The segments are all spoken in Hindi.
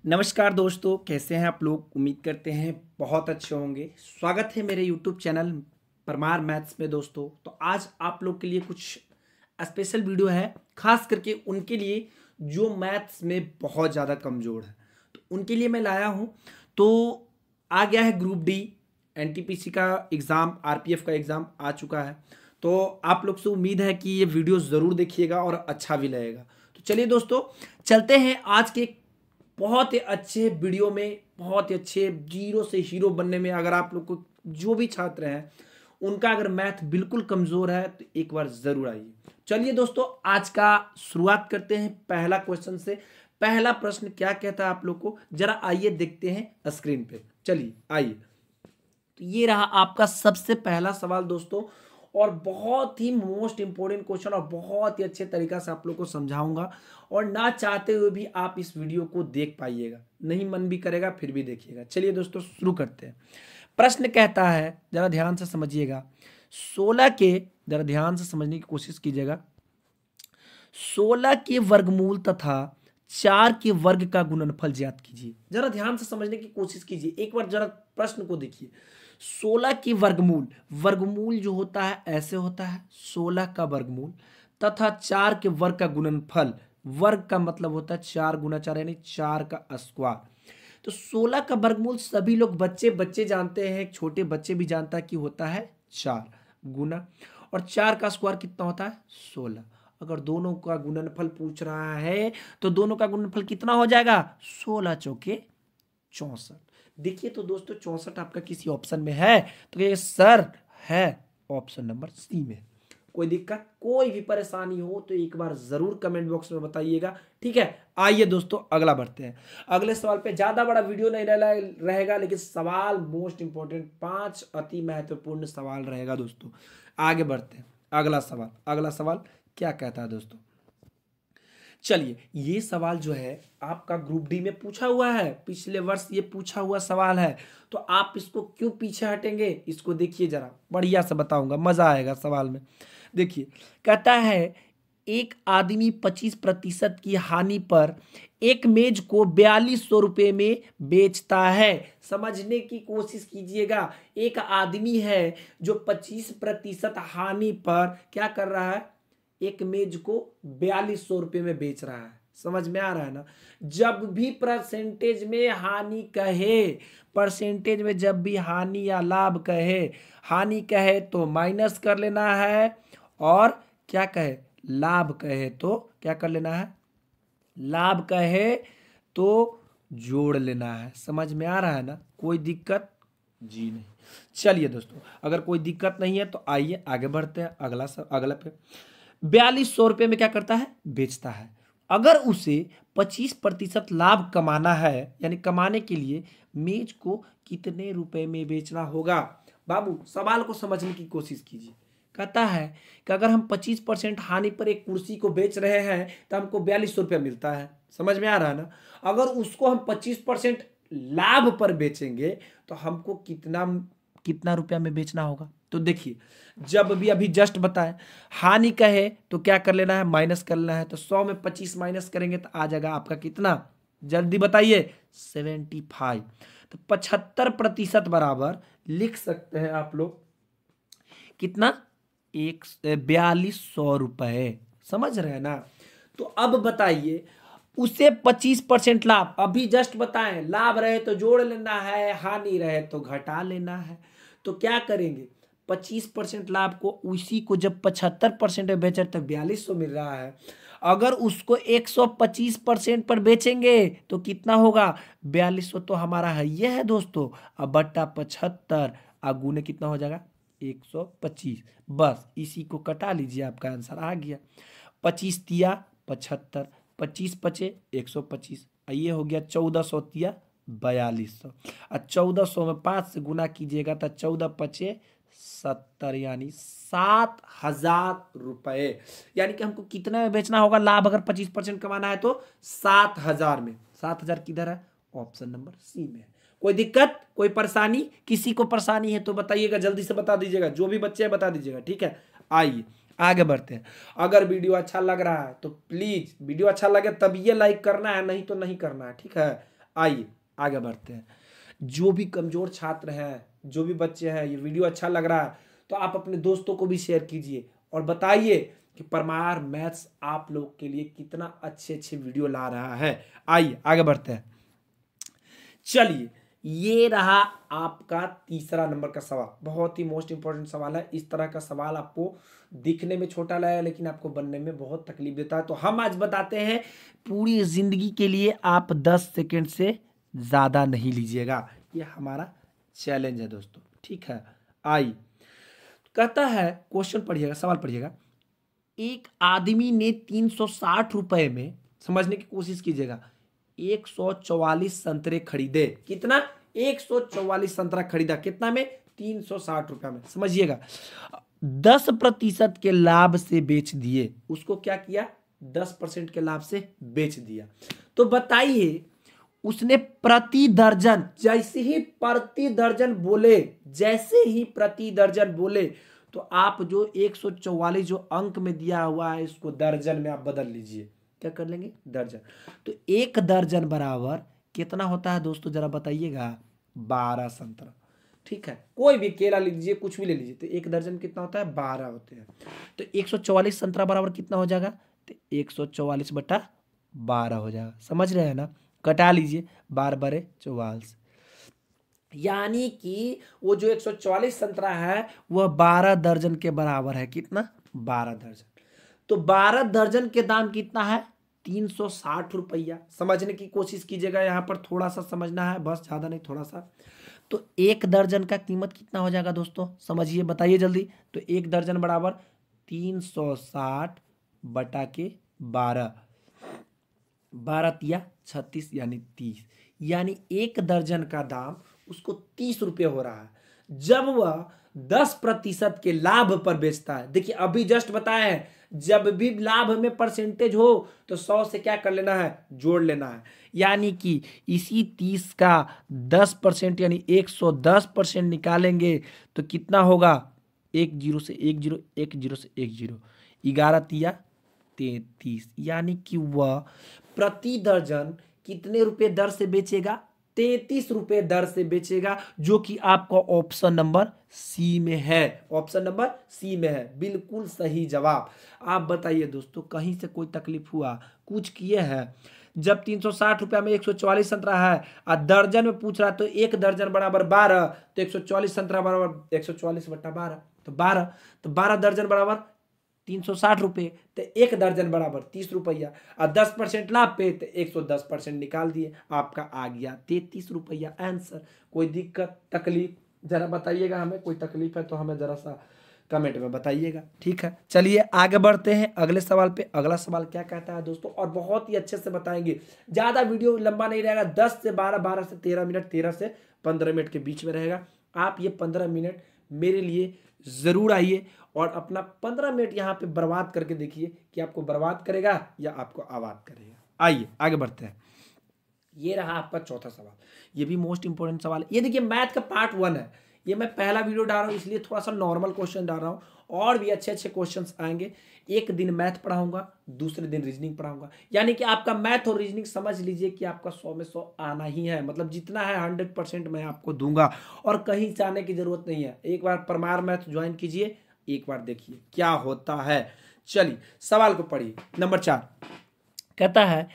नमस्कार दोस्तों, कैसे हैं आप लोग। उम्मीद करते हैं बहुत अच्छे होंगे। स्वागत है मेरे यूट्यूब चैनल परमार मैथ्स में। दोस्तों तो आज आप लोग के लिए कुछ स्पेशल वीडियो है, खास करके उनके लिए जो मैथ्स में बहुत ज़्यादा कमज़ोर है, तो उनके लिए मैं लाया हूँ। तो आ गया है ग्रुप डी, एनटीपीसी का एग्ज़ाम, आरपीएफ का एग्ज़ाम आ चुका है। तो आप लोग से उम्मीद है कि ये वीडियो ज़रूर देखिएगा और अच्छा भी लगेगा। तो चलिए दोस्तों, चलते हैं आज के बहुत ही अच्छे वीडियो में। बहुत ही अच्छे जीरो से हीरो बनने में अगर आप लोग को जो भी छात्र हैं उनका अगर मैथ बिल्कुल कमजोर है तो एक बार जरूर आइए। चलिए दोस्तों, आज का शुरुआत करते हैं पहला क्वेश्चन से। पहला प्रश्न क्या कहता है आप लोग को, जरा आइए देखते हैं स्क्रीन पे। चलिए आइए, तो ये रहा आपका सबसे पहला सवाल दोस्तों, और बहुत ही मोस्ट इंपोर्टेंट क्वेश्चन और बहुत ही अच्छे तरीका से आप लोग को समझाऊंगा। और ना चाहते हुए भी आप इस वीडियो को देख पाइएगा, नहीं मन भी करेगा फिर भी देखिएगा। चलिए दोस्तों शुरू करते हैं। प्रश्न कहता है, जरा ध्यान से समझिएगा, 16 के, जरा ध्यान से समझने की कोशिश कीजिएगा, 16 के वर्गमूल तथा 4 के वर्ग का गुणनफल ज्ञात कीजिए। जरा ध्यान से समझने की कोशिश कीजिए, एक बार जरा प्रश्न को देखिए। 16 के वर्गमूल, वर्गमूल जो होता है ऐसे होता है 16 का वर्गमूल तथा 4 के वर्ग का गुणनफल। वर्ग का मतलब होता है 4 गुना 4 यानी 4 का स्क्वायर। तो 16 का वर्गमूल सभी लोग बच्चे बच्चे जानते हैं, छोटे बच्चे भी जानता है कि होता है 4 गुना, और 4 का स्क्वायर कितना होता है 16। अगर दोनों का गुणनफल पूछ रहा है तो दोनों का गुणनफल कितना हो जाएगा, 16 चौके 64। देखिए तो दोस्तों 64 आपका किसी ऑप्शन में है तो ये सर है ऑप्शन नंबर सी में। कोई दिक्कत, कोई भी परेशानी हो तो एक बार जरूर कमेंट बॉक्स में बताइएगा, ठीक है। आइए दोस्तों अगला बढ़ते हैं। अगले सवाल पे ज्यादा बड़ा वीडियो नहीं रहेगा, लेकिन सवाल मोस्ट इंपॉर्टेंट, 5 अति महत्वपूर्ण सवाल रहेगा दोस्तों। आगे बढ़ते हैं। अगला सवाल, अगला सवाल क्या कहता है दोस्तों। चलिए, ये सवाल जो है आपका ग्रुप डी में पूछा हुआ है, पिछले वर्ष ये पूछा हुआ सवाल है। तो आप इसको क्यों पीछे हटेंगे, इसको देखिए जरा, बढ़िया से बताऊंगा, मजा आएगा सवाल में। देखिए, कहता है एक आदमी 25% की हानि पर एक मेज को 4200 रुपये में बेचता है। समझने की कोशिश कीजिएगा, एक आदमी है जो 25% हानि पर क्या कर रहा है, एक मेज को 4200 रुपये में बेच रहा है। समझ में आ रहा है ना। जब भी परसेंटेज में हानि कहे, परसेंटेज में जब भी हानि या लाभ कहे, हानि कहे तो माइनस कर लेना है, और क्या कहे, लाभ कहे तो क्या कर लेना है, लाभ कहे तो जोड़ लेना है। समझ में आ रहा है ना, कोई दिक्कत जी नहीं। चलिए दोस्तों, अगर कोई दिक्कत नहीं है तो आइए आगे बढ़ते हैं। अगला पे 4200 रुपये में क्या करता है, बेचता है। अगर उसे 25% लाभ कमाना है, यानी कमाने के लिए मेज को कितने रुपए में बेचना होगा। बाबू सवाल को समझने की कोशिश कीजिए। कहता है कि अगर हम 25% हानि पर एक कुर्सी को बेच रहे हैं तो हमको 4200 रुपया मिलता है। समझ में आ रहा है ना। अगर उसको हम 25% लाभ पर बेचेंगे तो हमको कितना कितना रुपया में बेचना होगा। तो देखिए, जब भी अभी जस्ट बताएं, हानि कहे तो क्या कर लेना है, माइनस कर लेना है। तो 100 में 25 माइनस करेंगे तो आ जाएगा आपका कितना, जल्दी बताइए, 75। तो 75% बराबर लिख सकते हैं आप लोग कितना, 4200 रुपए। समझ रहे हैं ना। तो अब बताइए, उसे 25% लाभ, अभी जस्ट बताएं, लाभ रहे तो जोड़ लेना है, हानि रहे तो घटा लेना है। तो क्या करेंगे, 25% लाभ को, उसी को जब 75% में बेचे तो 4200 मिल रहा है। अगर उसको 125% पर बेचेंगे तो कितना होगा, 4200 तो हमारा है ये है दोस्तों। अब बट्टा 75 गुने कितना हो जाएगा, 125। बस इसी को कटा लीजिए, आपका आंसर आ गया। 25 तिया 75, 25 पचे 125, ये हो गया 1400 तिया 4200। और 1400 में 5 से गुना कीजिएगा तो 14 पचे 70, यानी 7000 रुपए। यानी कि हमको कितना में बेचना होगा, लाभ अगर 25% कमाना है तो 7000 में। 7000 किधर है, ऑप्शन नंबर सी में है। कोई दिक्कत, कोई परेशानी, किसी को परेशानी है तो बताइएगा, जल्दी से बता दीजिएगा, जो भी बच्चे हैं बता दीजिएगा, ठीक है। आइए आगे बढ़ते हैं। अगर वीडियो अच्छा लग रहा है तो प्लीज, वीडियो अच्छा लगे तब ये लाइक करना है, नहीं तो नहीं करना है, ठीक है। आइए आगे बढ़ते हैं। जो भी कमजोर छात्र हैं, जो भी बच्चे हैं, ये वीडियो अच्छा लग रहा है तो आप अपने दोस्तों को भी शेयर कीजिए और बताइए कि परमार मैथ्स आप लोग के लिए कितना अच्छे अच्छे वीडियो ला रहा है। आइए आगे बढ़ते हैं। चलिए, ये रहा आपका तीसरा नंबर का सवाल। बहुत ही मोस्ट इंपॉर्टेंट सवाल है। इस तरह का सवाल आपको दिखने में छोटा लगेगा लेकिन आपको बनने में बहुत तकलीफ देता है। तो हम आज बताते हैं, पूरी जिंदगी के लिए आप 10 सेकंड से ज्यादा नहीं लीजिएगा। ये हमारा चैलेंज है दोस्तों, ठीक है। आइए, कहता है, क्वेश्चन पढ़िएगा, सवाल पढ़िएगा। एक आदमी ने 360 रुपए में, समझने की कोशिश कीजिएगा, 144 संतरे खरीदे। कितना? 144 संतरा खरीदा। कितना में? 360 रुपया में। समझिएगा, 10% के लाभ से बेच दिए। उसको क्या किया? 10% के लाभ से बेच दिया। तो बताइए, उसने प्रति दर्जन, जैसे ही प्रति दर्जन बोले, जैसे ही प्रति दर्जन बोले, तो आप जो 144 जो अंक में दिया हुआ है इसको दर्जन में आप बदल लीजिए। क्या कर लेंगे? दर्जन। तो एक दर्जन बराबर कितना होता है दोस्तों, जरा बताइएगा? 12 संतरा। ठीक है, कोई भी केला ले लीजिए, कुछ भी ले लीजिए, तो एक दर्जन कितना होता है? 12 होते हैं। तो 144 संतरा बराबर कितना हो जाएगा? तो 144/12 हो जाएगा। समझ रहे हैं ना? कटा लीजिए, 12 बारे 44, यानी कि वो जो 144 संतरा है वह 12 दर्जन के बराबर है। कितना? 12 दर्जन। तो 12 दर्जन के दाम कितना है? 360 रुपया। समझने की कोशिश कीजिएगा, यहाँ पर थोड़ा सा समझना है, बस, ज्यादा नहीं, थोड़ा सा। तो एक दर्जन का कीमत कितना हो जाएगा दोस्तों? समझिए, बताइए जल्दी। तो एक दर्जन बराबर 360/12, 12 तिया 36 यानी 30, यानी एक दर्जन का दाम उसको 30 रुपये हो रहा है। जब वह 10% के लाभ पर बेचता है। देखिए, अभी जस्ट बताया है, जब भी लाभ में परसेंटेज हो तो 100 से क्या कर लेना है? जोड़ लेना है। यानी कि इसी 30 का 10% यानी 110% निकालेंगे तो कितना होगा? 1 0 से 1 0, 1 0 से 1 0, 11 तिया 33, यानी कि वह प्रति दर्जन कितने रुपए दर से बेचेगा? 33 रुपए दर से बेचेगा, जो कि आपका ऑप्शन नंबर सी में है। ऑप्शन नंबर सी में है, बिल्कुल सही जवाब। आप बताइए दोस्तों, कहीं से कोई तकलीफ हुआ? कुछ किए हैं? जब 360 रुपया में 144 संतरा है और दर्जन में पूछ रहा है, तो एक दर्जन बराबर 12, तो 144 संतरा बराबर 144/12, तो 12, तो 12 दर्जन बराबर 360 रुपये, तो एक दर्जन बराबर 30 रुपया, और 10% लाभ पे तो 110% निकाल दिए, आपका आ गया 33 रुपया आंसर। कोई दिक्कत तकलीफ जरा बताइएगा हमें, कोई तकलीफ है तो हमें जरा सा कमेंट में बताइएगा, ठीक है। चलिए आगे बढ़ते हैं अगले सवाल पे। अगला सवाल क्या कहता है दोस्तों, और बहुत ही अच्छे से बताएंगे, ज़्यादा वीडियो लंबा नहीं रहेगा, 10 से 12, 12 से 13 मिनट, 13 से 15 मिनट के बीच में रहेगा। आप ये 15 मिनट मेरे लिए ज़रूर आइए और अपना 15 मिनट यहाँ पे बर्बाद करके देखिए कि आपको बर्बाद करेगा या आपको आबाद करेगा। आइए आगे बढ़ते हैं। ये रहा आपका चौथा सवाल, ये भी मोस्ट इंपोर्टेंट सवाल है। ये देखिए, मैथ का पार्ट 1 है, ये मैं पहला वीडियो डाल रहा हूँ इसलिए थोड़ा सा नॉर्मल क्वेश्चन डाल रहा हूँ, और भी अच्छे अच्छे क्वेश्चंस आएंगे। एक दिन मैथ पढ़ाऊंगा, दूसरे दिन रीजनिंग पढ़ाऊंगा, यानी कि आपका मैथ और रीजनिंग समझ लीजिए कि आपका 100 में 100 आना ही है। मतलब जितना है 100% मैं आपको दूंगा और कहीं जाने की जरूरत नहीं है। एक बार परमार मैथ ज्वाइन कीजिए, एक बार देखिए क्या होता है। चलिए सवाल को पढ़िए। नंबर 4 कहता है,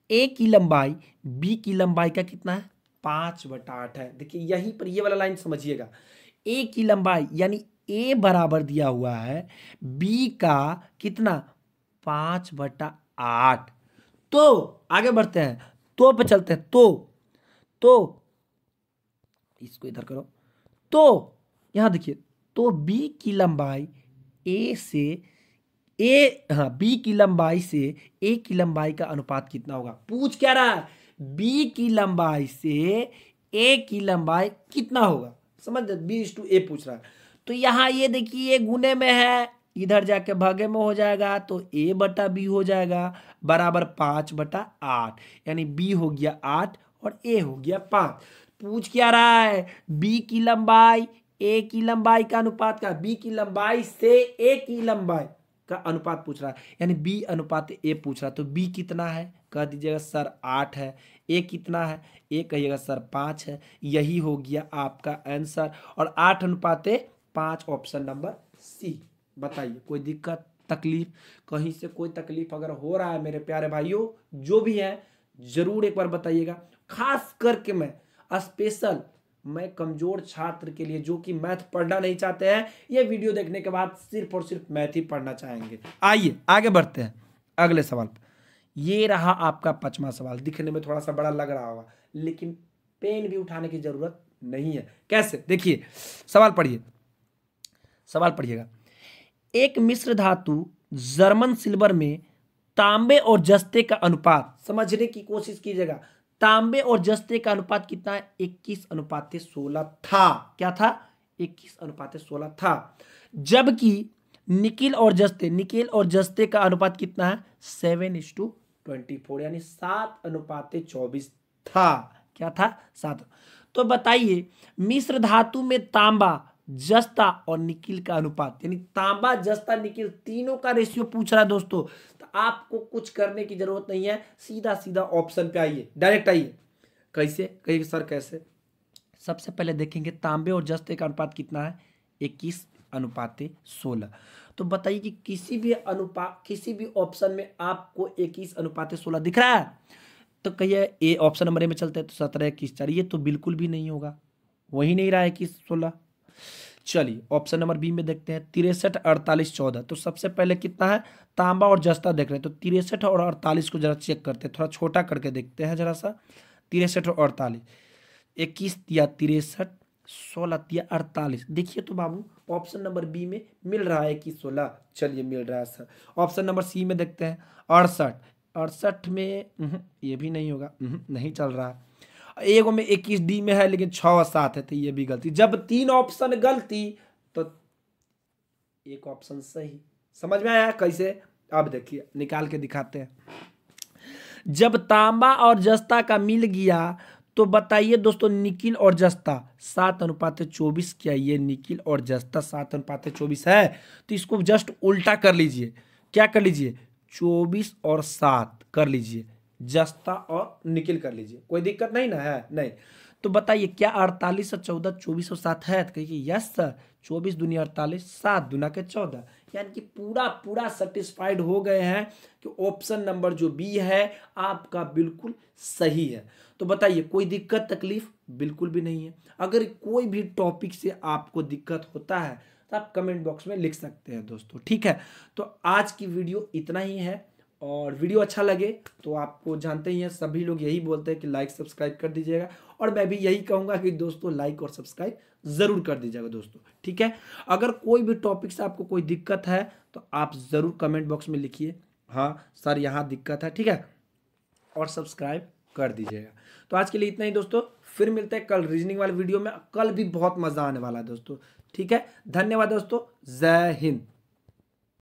ए की लंबाई बी की लंबाई का कितना है? 5/8 है। देखिए यहीं पर ये वाला लाइन समझिएगा, ए की लंबाई यानी ए बराबर दिया हुआ है, बी का कितना? 5/8। तो आगे बढ़ते हैं, तो पे चलते हैं। तो इसको इधर करो। तो यहां देखिए, तो बी की लंबाई ए से बी की लंबाई से ए की लंबाई का अनुपात कितना होगा? पूछ क्या रहा है? बी की लंबाई से ए की लंबाई कितना होगा? समझ, B/A पूछ रहा है। तो यहां ये देखिए, ये गुने में है, इधर जाके भागे में हो जाएगा, तो A/B हो जाएगा बराबर 5/8, यानी B हो गया 8 और A हो गया 5। पूछ क्या रहा है? बी की लंबाई ए की लंबाई का अनुपात का, बी की लंबाई से ए की लंबाई, का अनुपात पूछ रहा है, यानी बी अनुपात ए पूछ रहा है, तो बी कितना है कह दीजिएगा सर 8 है। ए कितना है, ए कहिएगा सर 5 है। यही हो गया आपका आंसर, और 8 अनुपात 5 ऑप्शन नंबर सी। बताइए कोई दिक्कत तकलीफ, कहीं से कोई तकलीफ अगर हो रहा है मेरे प्यारे भाइयों, जो भी है जरूर एक बार बताइएगा। खास करके मैं कमजोर छात्र के लिए, जो कि मैथ पढ़ना नहीं चाहते हैं, ये वीडियो देखने के बाद सिर्फ और सिर्फ मैथ ही पढ़ना चाहेंगे। आइए आगे बढ़ते हैं अगले सवाल पर। ये रहा आपका 5वां सवाल। दिखने में थोड़ा सा बड़ा लग रहा होगा, लेकिन पेन भी उठाने की जरूरत नहीं है। कैसे, देखिए सवाल पढ़िएगा। एक मिश्र धातु जर्मन सिल्वर में तांबे और जस्ते का अनुपात समझने की कोशिश कीजिएगा। तांबे और जस्ते का अनुपात कितना है, 21:16 था। क्या था, 21:16 था। जबकि निकेल और जस्ते का अनुपात कितना है, 7:24, यानी 7:24 था। क्या था, 7। तो बताइए मिश्र धातु में तांबा, जस्ता और निकेल का अनुपात, यानी तांबा जस्ता निकेल तीनों का रेशियो पूछ रहा है दोस्तों। तो आपको कुछ करने की जरूरत नहीं है, सीधा सीधा ऑप्शन पे आइए, डायरेक्ट आइए। कैसे, कहिए सर कैसे। सबसे पहले देखेंगे तांबे और जस्ते का अनुपात कितना है, 21:16। तो बताइए कि किसी भी ऑप्शन में आपको 21:16 दिख रहा है, तो कहिए ए ऑप्शन नंबर ए में चलते हैं, तो 17:21 ये तो बिल्कुल भी नहीं होगा, वही नहीं रहा है 21:16। चलिए ऑप्शन नंबर बी में देखते हैं, 63:48:14। तो सबसे पहले कितना है, तांबा और जस्ता देख रहे हैं, तो 63 और 48 को जरा चेक करते हैं, थोड़ा छोटा करके देखते हैं जरा सा। 63 और 48, 21 दिया 63, 16 दिया 48। देखिए तो बाबू ऑप्शन नंबर बी में मिल रहा है 21:16। चलिए मिल रहा है सर। ऑप्शन नंबर सी में देखते हैं, 68 में ये भी नहीं होगा, नहीं चल रहा है। एगो में 21 डी में है, लेकिन 6 और 7 है, तो ये भी गलती। जब 3 ऑप्शन गलती तो एक ऑप्शन सही। समझ में आया कैसे, अब देखिए निकाल के दिखाते हैं। जब तांबा और जस्ता का मिल गया तो बताइए दोस्तों, निकेल और जस्ता 7:24। क्या ये निकेल और जस्ता 7:24 है? तो इसको जस्ट उल्टा कर लीजिए। क्या कर लीजिए, 24 और 7 कर लीजिए, जस्ता और निकेल कर लीजिए, कोई दिक्कत नहीं ना है, नहीं। तो बताइए क्या 48 और 14, 24 और 7 है? तो कहिए यस सर, 24 दूनी 48, 7 दूना के 14, यानी कि पूरा सेटिस्फाइड हो गए हैं कि ऑप्शन नंबर जो बी है आपका बिल्कुल सही है। तो बताइए कोई दिक्कत तकलीफ बिल्कुल भी नहीं है। अगर कोई भी टॉपिक से आपको दिक्कत होता है तो आप कमेंट बॉक्स में लिख सकते हैं दोस्तों, ठीक है। तो आज की वीडियो इतना ही है, और वीडियो अच्छा लगे तो आपको जानते ही हैं सभी लोग यही बोलते हैं कि लाइक सब्सक्राइब कर दीजिएगा, और मैं भी यही कहूँगा कि दोस्तों लाइक और सब्सक्राइब ज़रूर कर दीजिएगा दोस्तों, ठीक है। अगर कोई भी टॉपिक से आपको कोई दिक्कत है तो आप ज़रूर कमेंट बॉक्स में लिखिए, हाँ सर यहाँ दिक्कत है, ठीक है, और सब्सक्राइब कर दीजिएगा। तो आज के लिए इतना ही दोस्तों, फिर मिलते हैं कल रीजनिंग वाले वीडियो में। कल भी बहुत मज़ा आने वाला है दोस्तों, ठीक है। धन्यवाद दोस्तों, जय हिंद।